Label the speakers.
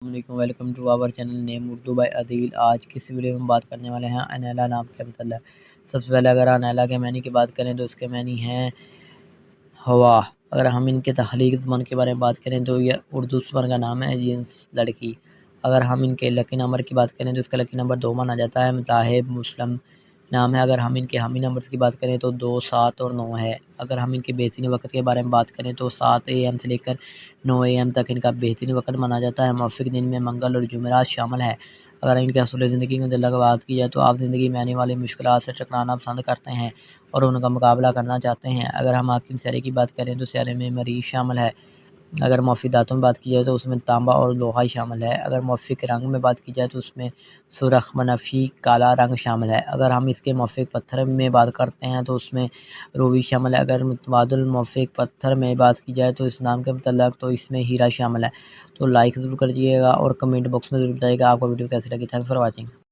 Speaker 1: السلام علیکم، welcome to our channel name Urdu by Adeel. آج کی اس ویڈیو میں بات کرنے والے ہیں انیلا نام کے متعلق۔ سب سے پہلے اگر انیلا کے معنی کی بات کریں تو اس کے معنی ہیں ہوا۔ اگر ہم ان کے تخلیقی زبان کے بارے میں بات کریں تو یہ اردو زبان کا نام ہے، جنس لڑکی۔ اگر ہم ان کے لکی نمبر کی بات کریں تو اس کا لکی نمبر 2 مانا جاتا ہے، متاحب مسلم نام ہے۔ اگر ہم ان کے حامی نمبر کی بات کریں تو 2، 7 اور 9 ہے۔ اگر ہم ان کے بہترین وقت کے بارے میں بات کریں تو 7 AM سے لے کر 9 AM تک ان کا بہترین وقت مانا جاتا ہے۔ موافق دن میں منگل اور جمعرات شامل ہے۔ اگر ان کے اصول زندگی کے متعلق بات کی جائے تو آپ زندگی میں آنے والی مشکلات سے ٹکرانا پسند کرتے ہیں اور ان کا مقابلہ کرنا چاہتے ہیں۔ اگر ہم حاکم سیارے کی بات کریں تو سیارے میں مریخ شامل ہے۔ اگر موافق دھاتوں میں بات کی جائے تو اس میں تانبا اور لوہا شامل ہے۔ اگر موافق رنگ میں بات کی جائے تو اس میں سرخ، بنفشی، کالا رنگ شامل ہے۔ اگر ہم اس کے موافق پتھر میں بات کرتے ہیں تو اس میں روبی شامل ہے۔ اگر متبادل موافق پتھر میں بات کی جائے تو اس نام کے متعلق تو اس میں ہیرا شامل ہے۔ تو لائک ضرور کر دیجیے گا اور کمنٹ باکس میں ضرور بتائیے گا آپ کو ویڈیو کیسی لگی۔ Thanks for watching.